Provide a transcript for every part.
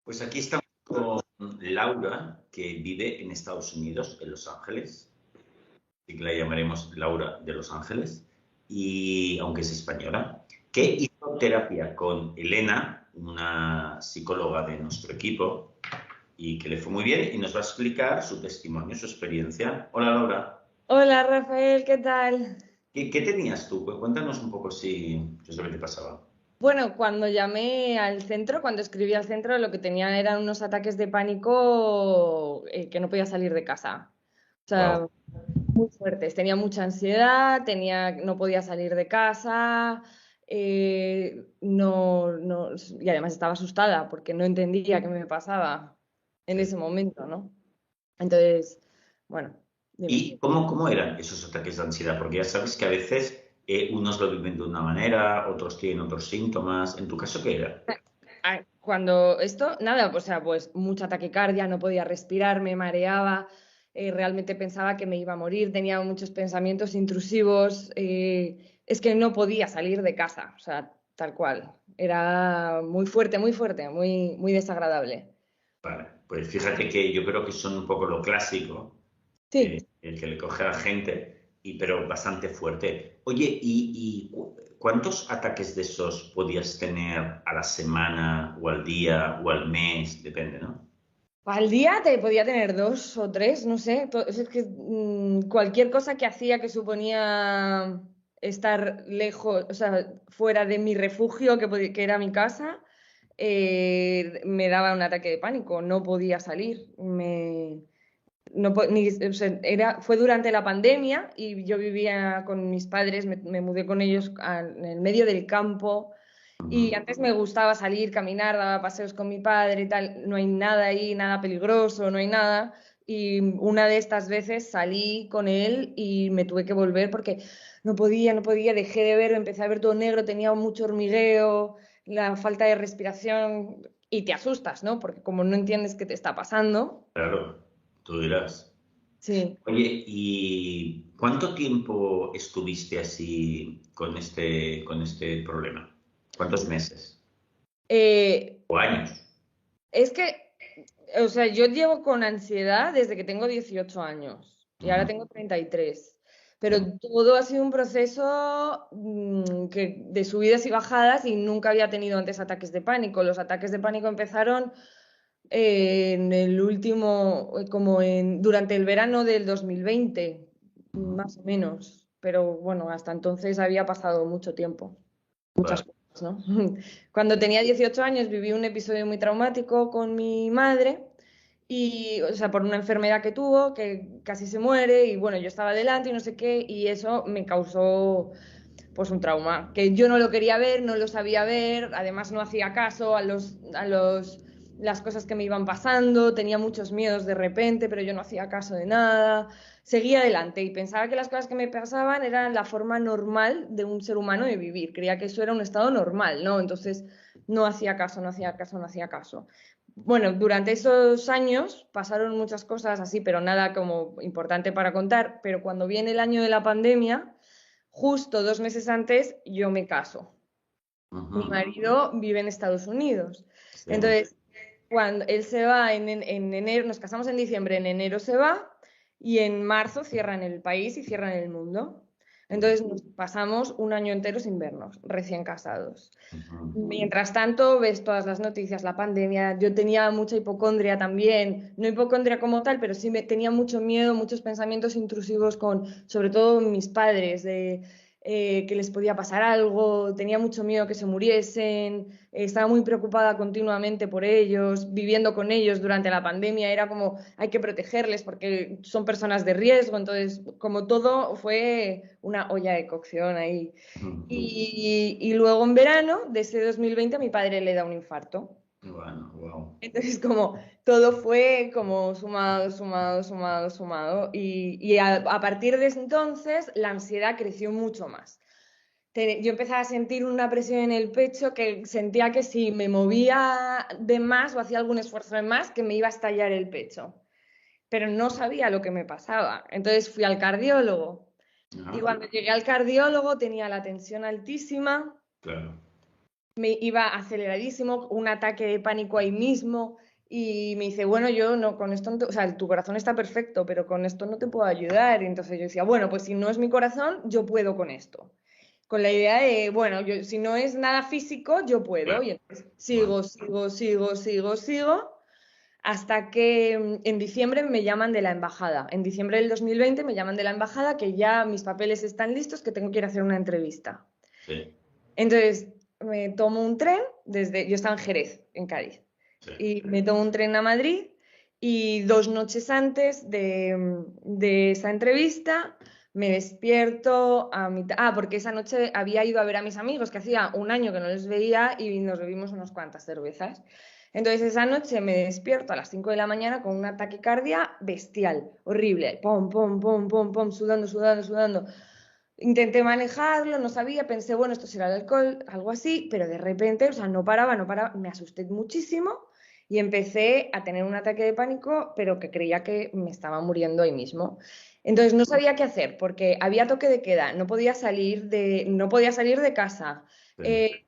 Pues aquí estamos con Laura, que vive en Estados Unidos, en Los Ángeles. Así que la llamaremos Laura de Los Ángeles, y aunque es española, que hizo terapia con Elena, una psicóloga de nuestro equipo, y que le fue muy bien y nos va a explicar su testimonio, su experiencia. Hola, Laura. Hola Rafael, ¿qué tal? ¿Qué tenías tú? Cuéntanos un poco si es lo que te pasaba. Bueno, cuando llamé al centro, cuando escribí al centro, lo que tenía eran unos ataques de pánico que no podía salir de casa. O Wow. sea, muy fuertes. Tenía mucha ansiedad, no podía salir de casa, y además estaba asustada porque no entendía qué me pasaba en ese momento, ¿no? Entonces, bueno, dime. ¿Y cómo eran esos ataques de ansiedad? Porque ya sabes que a veces unos lo viven de una manera, otros tienen otros síntomas. ¿En tu caso qué era? Cuando esto, nada, o sea, pues mucha taquicardia, no podía respirar, me mareaba, realmente pensaba que me iba a morir, tenía muchos pensamientos intrusivos, es que no podía salir de casa, o sea, tal cual. Era muy fuerte, muy desagradable. Vale, pues fíjate que yo creo que son un poco lo clásico, Sí. el que le coge a la gente, pero bastante fuerte. Oye, ¿y cuántos ataques de esos podías tener a la semana o al día o al mes? Depende, ¿no? Al día te podía tener dos o tres, no sé. Es que cualquier cosa que hacía que suponía estar lejos, o sea, fuera de mi refugio, que era mi casa, me daba un ataque de pánico. No podía salir. O sea, fue durante la pandemia y yo vivía con mis padres, me mudé con ellos en el medio del campo. Y Ujú. antes me gustaba salir, caminar, daba paseos con mi padre y tal. No hay nada ahí, nada peligroso, no hay nada. Y una de estas veces salí con él y me tuve que volver porque no podía, dejé de ver, empecé a ver todo negro, tenía mucho hormigueo, la falta de respiración y te asustas, ¿no? Porque como no entiendes qué te está pasando. Claro, tú dirás. Sí. Oye, ¿y cuánto tiempo estuviste así con este problema? ¿Cuántos meses? Eh, ¿O años? es que, o sea, yo llevo con ansiedad desde que tengo 18 años y ahora Ujú, tengo 33. ujú. Pero todo ha sido un proceso de subidas y bajadas y nunca había tenido antes ataques de pánico. Los ataques de pánico empezaron en el último, durante el verano del 2020, más o menos. Pero bueno, hasta entonces había pasado mucho tiempo, Vale. muchas cosas, ¿no? Cuando tenía 18 años viví un episodio muy traumático con mi madre y, o sea, por una enfermedad que tuvo, que casi se muere y bueno, yo estaba delante y no sé qué y eso me causó pues un trauma, que yo no lo quería ver, no lo sabía ver, además no hacía caso las cosas que me iban pasando, tenía muchos miedos de repente, pero yo no hacía caso de nada, seguía adelante y pensaba que las cosas que me pasaban eran la forma normal de un ser humano de vivir, creía que eso era un estado normal, ¿no? Entonces no hacía caso, no hacía caso, no hacía caso. Bueno, durante esos años pasaron muchas cosas así, pero nada como importante para contar, pero cuando viene el año de la pandemia, justo 2 meses antes yo me caso. Mi Ujú. marido vive en Estados Unidos. Sí. Entonces, cuando él se va en enero, nos casamos en diciembre, en enero se va y en marzo cierran el país y cierran el mundo. Entonces nos pasamos un año entero sin vernos, recién casados. Ujú. Mientras tanto, ves todas las noticias, la pandemia. Yo tenía mucha hipocondria también, no hipocondria como tal, pero sí tenía mucho miedo, muchos pensamientos intrusivos con, sobre todo mis padres, de que les podía pasar algo. Tenía mucho miedo que se muriesen. Estaba muy preocupada continuamente por ellos, viviendo con ellos durante la pandemia. Era como, hay que protegerles porque son personas de riesgo. Entonces, como todo, fue una olla de cocción ahí. Ujú. Y luego en verano de ese 2020 a mi padre le da un infarto. Bueno, wow. Entonces como todo fue como sumado, sumado, sumado, sumado. Y a partir de ese entonces la ansiedad creció mucho más. Yo empezaba a sentir una presión en el pecho que sentía que si me movía de más o hacía algún esfuerzo de más, que me iba a estallar el pecho. Pero no sabía lo que me pasaba. Entonces fui al cardiólogo. Y Ajá, cuando llegué al cardiólogo tenía la tensión altísima. claro. me iba aceleradísimo, un ataque de pánico ahí mismo. Y me dice, bueno, yo no, con esto, o sea, tu corazón está perfecto, pero con esto no te puedo ayudar. Y entonces yo decía, bueno, pues si no es mi corazón, yo puedo con esto. Con la idea de, bueno, yo, si no es nada físico, yo puedo. Bueno, Y entonces bueno. sigo, hasta que en diciembre me llaman de la embajada. En diciembre del 2020 me llaman de la embajada que ya mis papeles están listos, que tengo que ir a hacer una entrevista. Sí, Entonces me tomo un tren yo estaba en Jerez, en Cádiz, sí. y me tomo un tren a Madrid y 2 noches antes de esa entrevista me despierto a mitad... Ah, porque esa noche había ido a ver a mis amigos, que hacía un año que no les veía y nos bebimos unas cuantas cervezas. Entonces esa noche me despierto a las 5 de la mañana con una taquicardia bestial, horrible, pom, pom, pom, pom, pom, sudando. Intenté manejarlo, no sabía, pensé, bueno, esto será el alcohol, algo así, pero de repente, o sea, no paraba, me asusté muchísimo y empecé a tener un ataque de pánico, pero que creía que me estaba muriendo ahí mismo. Entonces no sabía qué hacer porque había toque de queda, no podía salir de casa, Sí.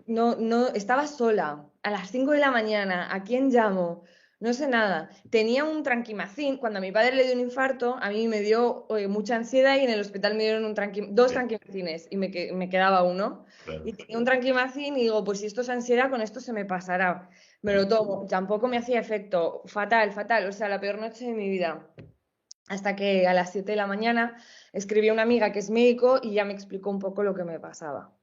no, estaba sola a las 5 de la mañana, ¿a quién llamo? No sé nada. Tenía un tranquimacín. Cuando a mi padre le dio un infarto, a mí me dio mucha ansiedad y en el hospital me dieron dos Sí, tranquimacines y me quedaba uno. claro. Y tenía un tranquimacín y digo, pues si esto es ansiedad, con esto se me pasará. Me lo tomo. Tampoco me hacía efecto. Fatal, fatal. O sea, la peor noche de mi vida. Hasta que a las 7 de la mañana escribí a una amiga que es médico y ya me explicó un poco lo que me pasaba.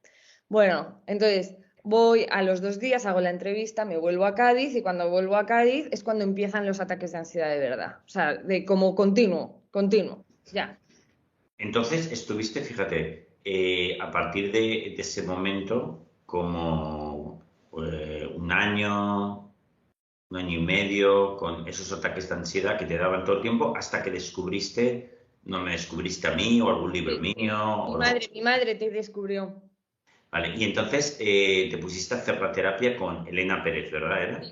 Bueno, entonces voy a los 2 días, hago la entrevista, me vuelvo a Cádiz y cuando vuelvo a Cádiz es cuando empiezan los ataques de ansiedad de verdad. O sea, de como continuo, ya. Entonces estuviste, fíjate, a partir de ese momento, como un año y medio, con esos ataques de ansiedad que te daban todo el tiempo, hasta que descubriste, no me descubriste a mí o algún libro Sí. mío, Mi o no. madre, mi madre te descubrió. Vale, y entonces te pusiste a hacer la terapia con Elena Pérez, ¿verdad? Sí. ¿Era?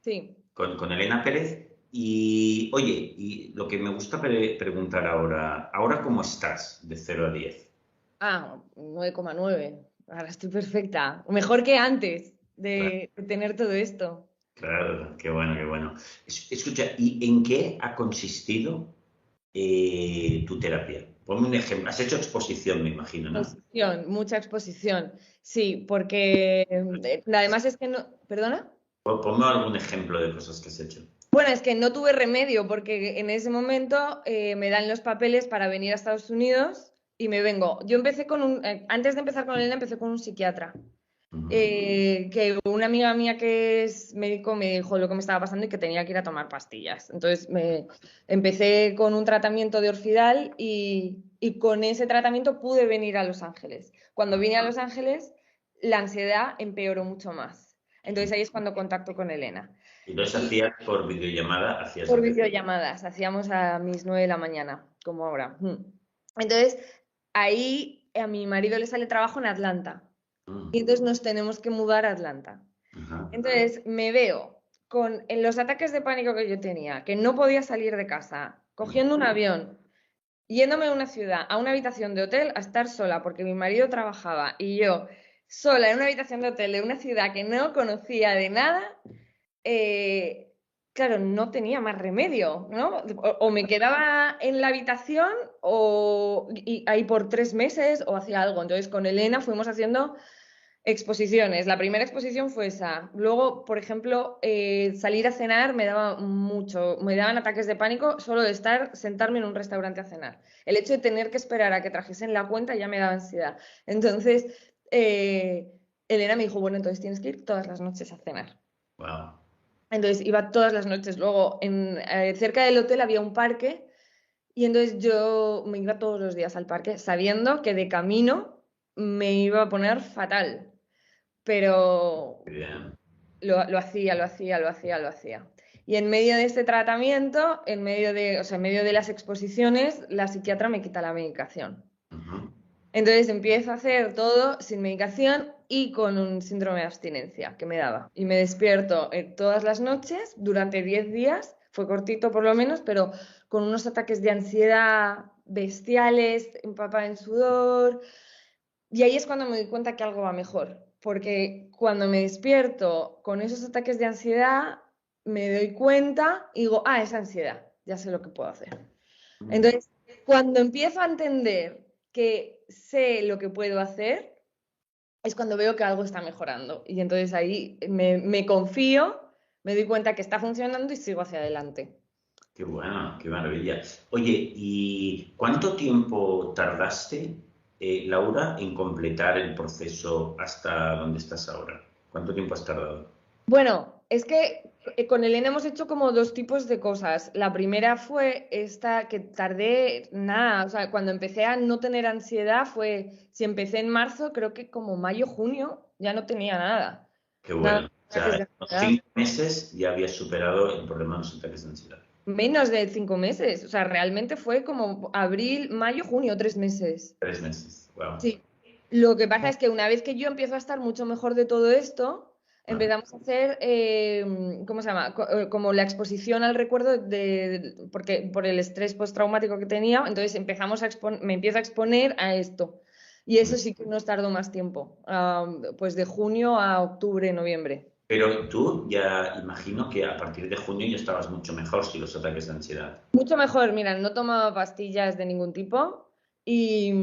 Sí. Con Elena Pérez. Y oye, y lo que me gusta preguntar ahora cómo estás de 0 a 10. Ah, 9,9. Ahora estoy perfecta. Mejor que antes Claro, de tener todo esto. claro, qué bueno, qué bueno. Escucha, ¿y en qué ha consistido tu terapia? Ponme un ejemplo. Has hecho exposición, me imagino, ¿no? Exposición, mucha exposición. Sí, porque además es que no. ¿Perdona? Ponme algún ejemplo de cosas que has hecho. Bueno, es que no tuve remedio porque en ese momento me dan los papeles para venir a Estados Unidos y me vengo. Yo empecé antes de empezar con Elena, empecé con un psiquiatra. Ujú. Que una amiga mía que es médico me dijo lo que me estaba pasando y que tenía que ir a tomar pastillas. Entonces empecé con un tratamiento de Orfidal y con ese tratamiento pude venir a Los Ángeles. Cuando vine a Los Ángeles, la ansiedad empeoró mucho más. Entonces ahí es cuando contacto con Elena. Y entonces Y hacías por videollamada, hacías por la terapia. videollamadas, hacíamos a mis 9 de la mañana, como ahora. Entonces, ahí a mi marido le sale trabajo en Atlanta. Y entonces nos tenemos que mudar a Atlanta. Ajá. Entonces me veo en los ataques de pánico que yo tenía, que no podía salir de casa, cogiendo un avión, yéndome a una ciudad, a una habitación de hotel, a estar sola, porque mi marido trabajaba y yo sola en una habitación de hotel de una ciudad que no conocía de nada, eh, claro, no tenía más remedio, ¿no? O me quedaba en la habitación ahí por 3 meses o hacía algo. Entonces con Elena fuimos haciendo exposiciones. La primera exposición fue esa. Luego, por ejemplo, salir a cenar me daba mucho, me daban ataques de pánico solo de sentarme en un restaurante a cenar. El hecho de tener que esperar a que trajesen la cuenta ya me daba ansiedad. Entonces, Elena me dijo, bueno, entonces tienes que ir todas las noches a cenar. Wow. Entonces iba todas las noches. Luego, cerca del hotel había un parque y entonces yo me iba todos los días al parque sabiendo que de camino me iba a poner fatal, pero Bien. lo hacía. Y en medio de este tratamiento, en medio de las exposiciones, la psiquiatra me quita la medicación. Ujú. Entonces empiezo a hacer todo sin medicación y con un síndrome de abstinencia que me daba. Y me despierto todas las noches durante 10 días, fue cortito por lo menos, pero con unos ataques de ansiedad bestiales, empapada en sudor. Y ahí es cuando me di cuenta que algo va mejor. porque cuando me despierto con esos ataques de ansiedad, me doy cuenta y digo, ah, es ansiedad, ya sé lo que puedo hacer. Entonces, cuando empiezo a entender que sé lo que puedo hacer, es cuando veo que algo está mejorando. Y entonces ahí me confío, me doy cuenta que está funcionando y sigo hacia adelante. Qué bueno, qué maravilla. Oye, ¿y cuánto tiempo tardaste, Laura, en completar el proceso hasta donde estás ahora? ¿Cuánto tiempo has tardado? Bueno, es que con Elena hemos hecho como dos tipos de cosas. La primera fue esta que tardé nada, o sea, cuando empecé a no tener ansiedad fue, si empecé en marzo, creo que como mayo, junio, ya no tenía nada. Qué Nada, bueno. O sea, ataques en de unos ansiedad. 5 meses ya habías superado el problema de los ataques de ansiedad. Menos de 5 meses, o sea, realmente fue como abril, mayo, junio, 3 meses. 3 meses. Wow. Sí. Lo que pasa es que una vez que yo empiezo a estar mucho mejor de todo esto, Ah, empezamos a hacer, ¿cómo se llama? Como la exposición al recuerdo porque por el estrés postraumático que tenía, entonces me empiezo a exponer a esto. Y eso sí que nos tardó más tiempo, pues de junio a octubre, noviembre. pero tú ya imagino que a partir de junio ya estabas mucho mejor si los ataques de ansiedad. Mucho mejor, mira, no tomaba pastillas de ningún tipo y,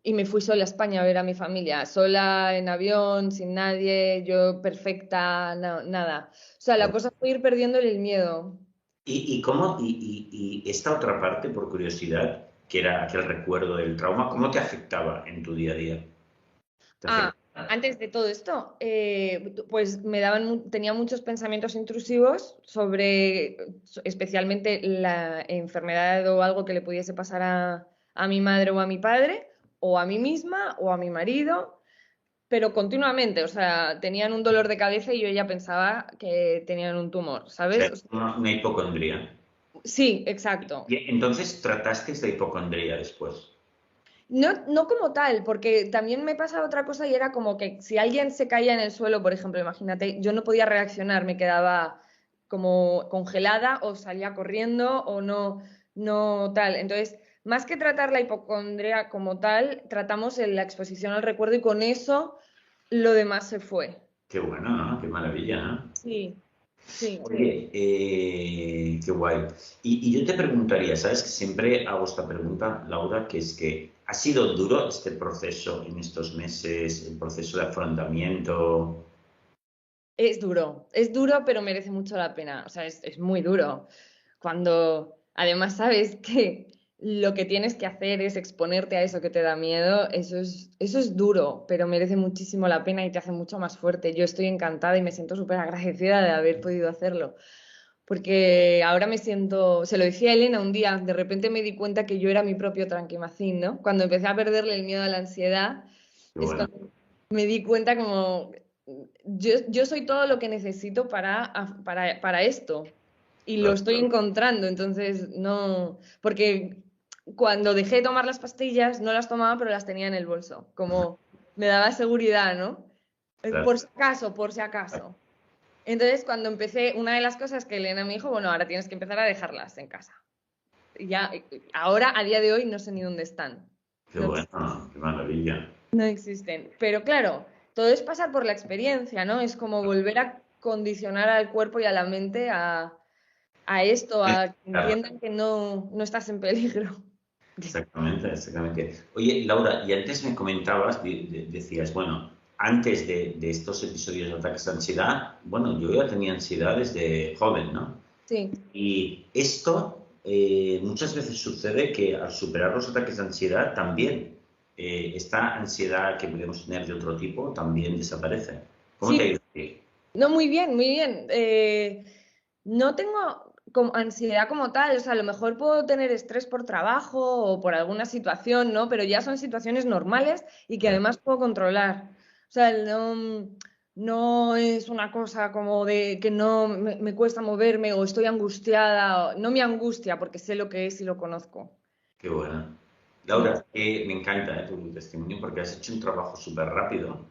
y me fui sola a España a ver a mi familia, sola en avión, sin nadie, yo perfecta, nada. O sea, la cosa fue ir perdiéndole el miedo. ¿Y cómo, y esta otra parte, por curiosidad, que era aquel recuerdo del trauma, cómo te afectaba en tu día a día? ¿Te Ah, afectaba? antes de todo esto, pues tenía muchos pensamientos intrusivos sobre especialmente la enfermedad o algo que le pudiese pasar a mi madre o a mi padre, o a mí misma o a mi marido, pero continuamente, o sea, tenían un dolor de cabeza y yo ya pensaba que tenían un tumor, O sea, ¿sabes? O sea, una hipocondría. sí, exacto. Y entonces trataste esta hipocondría después. No, no como tal, porque también me pasaba otra cosa y era como que si alguien se caía en el suelo, por ejemplo, imagínate, yo no podía reaccionar, me quedaba como congelada o salía corriendo o no tal. Entonces, más que tratar la hipocondria como tal, tratamos la exposición al recuerdo y con eso lo demás se fue. Qué bueno, ¿no? Qué maravilla, ¿no? Sí, sí. Oye, qué guay. Y yo te preguntaría, ¿sabes? Que siempre hago esta pregunta, Laura, que es que ¿ha sido duro este proceso en estos meses, el proceso de afrontamiento? Es duro, pero merece mucho la pena. O sea, es muy duro. Cuando además sabes que lo que tienes que hacer es exponerte a eso que te da miedo, eso es duro, pero merece muchísimo la pena y te hace mucho más fuerte. Yo estoy encantada y me siento súper agradecida de haber podido hacerlo. Porque ahora me siento, se lo decía a Elena un día, de repente me di cuenta que yo era mi propio tranquimacín, ¿no? Cuando empecé a perderle el miedo a la ansiedad, Qué es bueno. cuando me di cuenta como yo soy todo lo que necesito para esto y lo estoy encontrando, entonces no, porque cuando dejé de tomar las pastillas no las tomaba pero las tenía en el bolso, como me daba seguridad, ¿no? Claro. Por si acaso, por si acaso. Entonces cuando empecé, una de las cosas que Elena me dijo, bueno, ahora tienes que empezar a dejarlas en casa. Y ya, ahora, a día de hoy, no sé ni dónde están. Qué No bueno, qué maravilla. No existen. Pero claro, todo es pasar por la experiencia, ¿no? Es como volver a condicionar al cuerpo y a la mente a esto, a que Claro, entiendan que no estás en peligro. exactamente, exactamente. Oye, Laura, y antes me comentabas, decías, bueno, antes de estos episodios de ataques de ansiedad, bueno, yo ya tenía ansiedad desde joven, ¿no? Sí, Y esto muchas veces sucede que al superar los ataques de ansiedad también esta ansiedad que podemos tener de otro tipo también desaparece. ¿Cómo te ha sí, ido a ti? no, muy bien, muy bien. No tengo como ansiedad como tal, o sea, a lo mejor puedo tener estrés por trabajo o por alguna situación, ¿no? Pero ya son situaciones normales y que además puedo controlar. O sea, no es una cosa como de que no me cuesta moverme o estoy angustiada. No me angustia porque sé lo que es y lo conozco. Qué buena. Mm, Laura, me encanta tu testimonio porque has hecho un trabajo súper rápido,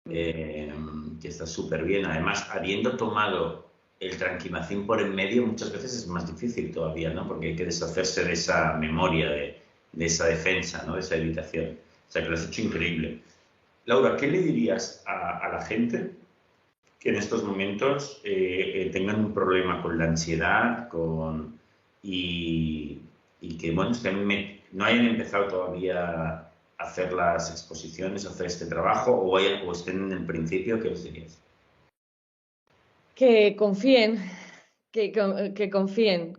mm. eh, que está súper bien. Además, habiendo tomado el tranquimacín por en medio, muchas veces es más difícil todavía, ¿no? Porque hay que deshacerse de esa memoria, de esa defensa, ¿no? De esa evitación. O sea, que lo has hecho increíble. Laura, ¿qué le dirías a la gente que en estos momentos tengan un problema con la ansiedad y, y que bueno, no hayan empezado todavía a hacer las exposiciones, a hacer este trabajo o estén en el principio? ¿Qué les dirías? Que confíen, que confíen,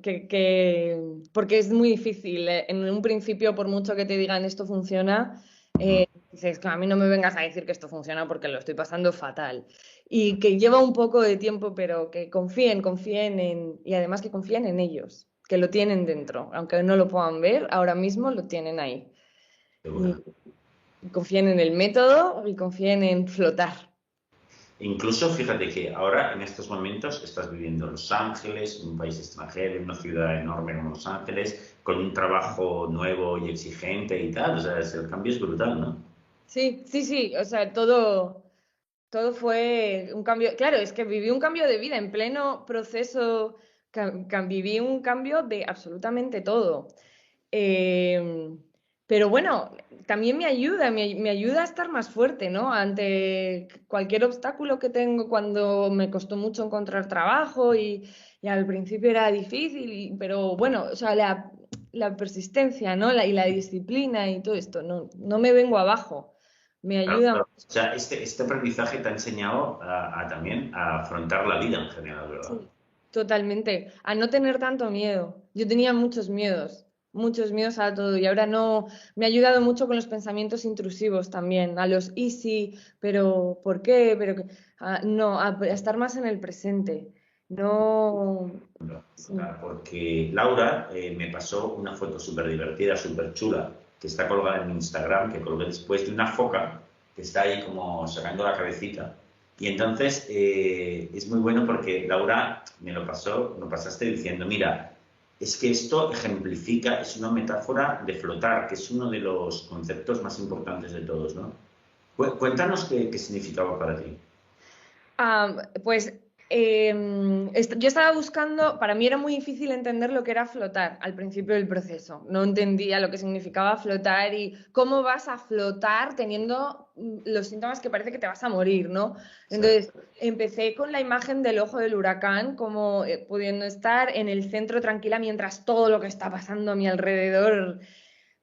porque es muy difícil. En un principio, por mucho que te digan esto funciona, dices que a mí no me vengas a decir que esto funciona porque lo estoy pasando fatal. Y que lleva un poco de tiempo, pero que confíen y además que confíen en ellos, que lo tienen dentro, aunque no lo puedan ver, ahora mismo lo tienen ahí. Y, Segura. y confíen en el método y confíen en flotar. Incluso fíjate que ahora en estos momentos estás viviendo en Los Ángeles, en un país extranjero, en una ciudad enorme como Los Ángeles, con un trabajo nuevo y exigente y tal. O sea, el cambio es brutal, ¿no? Sí, sí, sí, o sea, todo fue un cambio. Claro, es que viví un cambio de vida en pleno proceso, viví un cambio de absolutamente todo. Eh, pero bueno, también me ayuda a estar más fuerte, ¿no? Ante cualquier obstáculo que tengo cuando me costó mucho encontrar trabajo y al principio era difícil, pero bueno, o sea, la persistencia, ¿no? Y la disciplina y todo esto, no me vengo abajo, me Claro, ayuda. claro. O sea, este aprendizaje te ha enseñado también a afrontar la vida en general, ¿verdad? Sí, totalmente. A no tener tanto miedo. Yo tenía muchos miedos a todo y ahora no. Me ha ayudado mucho con los pensamientos intrusivos también, a los easy, pero ¿por qué? No, a estar más en el presente. No. Sí. Porque Laura me pasó una foto súper divertida, súper chula, que está colgada en mi Instagram, que colgué después de una foca que está ahí como sacando la cabecita. Y entonces es muy bueno porque Laura me lo pasó, lo pasaste diciendo, mira, es que esto ejemplifica, es una metáfora de flotar, que es uno de los conceptos más importantes de todos, ¿no? Cuéntanos qué significaba para ti. Pues yo estaba buscando, para mí era muy difícil entender lo que era flotar al principio del proceso. No entendía lo que significaba flotar y cómo vas a flotar teniendo los síntomas que parece que te vas a morir, ¿no? Entonces, empecé con la imagen del ojo del huracán, como pudiendo estar en el centro tranquila mientras todo lo que está pasando a mi alrededor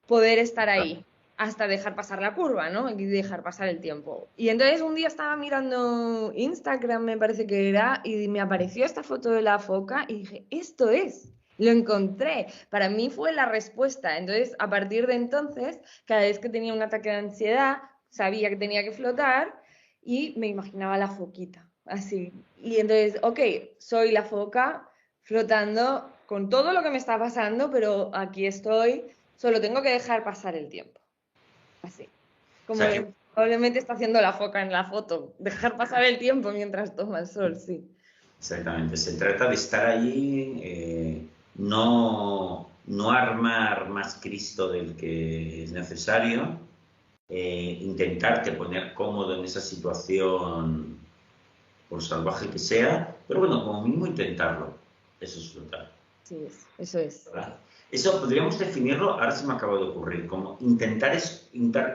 poder estar ahí hasta dejar pasar la curva, ¿no? Y dejar pasar el tiempo. Y entonces un día estaba mirando Instagram, me parece que era, y me apareció esta foto de la foca y dije, esto es, lo encontré. Para mí fue la respuesta. Entonces, a partir de entonces, cada vez que tenía un ataque de ansiedad, sabía que tenía que flotar y me imaginaba la foquita, así. Y entonces, ok, soy la foca flotando con todo lo que me está pasando, pero aquí estoy. Solo tengo que dejar pasar el tiempo. Así. O Como sea, que probablemente está haciendo la foca en la foto. Dejar pasar el tiempo mientras toma el sol, sí. exactamente, se trata de estar allí, no armar más Cristo del que es necesario, intentarte poner cómodo en esa situación, por salvaje que sea, pero bueno, como mínimo intentarlo. Eso es brutal. Sí, eso es. ¿Verdad? Eso podríamos definirlo, ahora se me acaba de ocurrir, como intentar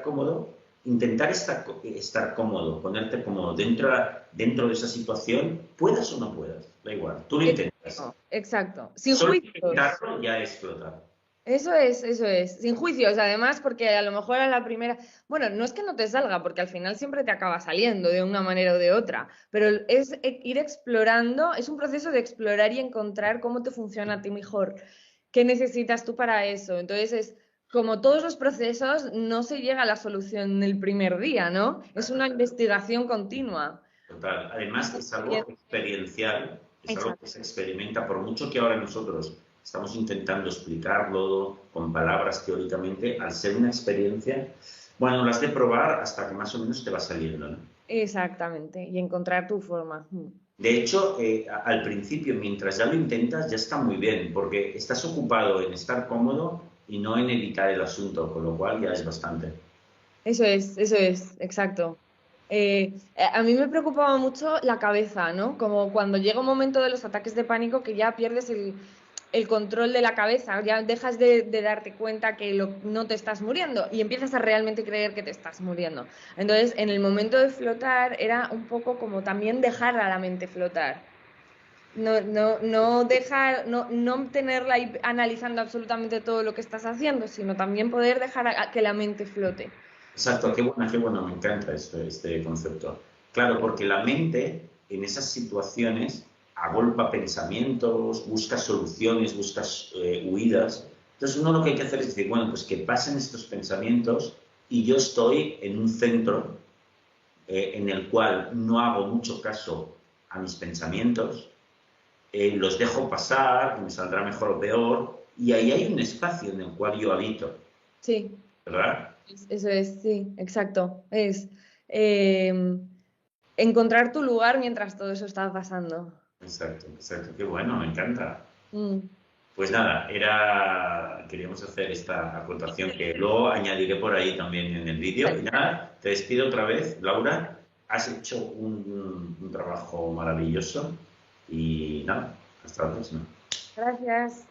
cómodo, intentar estar cómodo, ponerte cómodo dentro de esa situación, puedas o no puedas, da igual, tú lo intentas. Exacto, exacto. Sin Solo juicios. intentarlo ya es explotar. Eso es. Sin juicios, además, porque a lo mejor a la primera. Bueno, no es que no te salga, porque al final siempre te acaba saliendo de una manera o de otra. Pero es ir explorando, es un proceso de explorar y encontrar cómo te funciona a ti mejor. ¿Qué necesitas tú para eso? Entonces es. Como todos los procesos, no se llega a la solución el primer día, ¿no? Es una investigación continua. Total. Además, es algo experiencial, es algo que Exacto. se experimenta, por mucho que ahora nosotros estamos intentando explicarlo con palabras teóricamente, al ser una experiencia, bueno, lo has de probar hasta que más o menos te va saliendo, ¿no? Exactamente. Y encontrar tu forma. De hecho, al principio, mientras ya lo intentas, ya está muy bien, porque estás ocupado en estar cómodo y no en evitar el asunto, con lo cual ya es bastante. Eso es, exacto. A mí me preocupaba mucho la cabeza, ¿no? Como cuando llega un momento de los ataques de pánico que ya pierdes el control de la cabeza, ya dejas de darte cuenta que no te estás muriendo y empiezas a realmente creer que te estás muriendo. Entonces, en el momento de flotar era un poco como también dejar a la mente flotar. No dejar, no tenerla ahí analizando absolutamente todo lo que estás haciendo, sino también poder dejar que la mente flote. Exacto, qué bueno, me encanta este concepto. Claro, porque la mente en esas situaciones agolpa pensamientos, busca soluciones, busca huidas. Entonces uno lo que hay que hacer es decir, bueno, pues que pasen estos pensamientos y yo estoy en un centro en el cual no hago mucho caso a mis pensamientos, los dejo pasar, que me saldrá mejor o peor, y ahí hay un espacio en el cual yo habito, Sí. ¿verdad? Eso es, sí, exacto. Es eh, encontrar tu lugar mientras todo eso está pasando. Exacto, exacto, qué bueno, me encanta. Mm. Pues nada, queríamos hacer esta acotación que luego añadiré por ahí también en el vídeo. Y nada, te despido otra vez, Laura. Has hecho un trabajo maravilloso y nada, hasta la próxima. Gracias.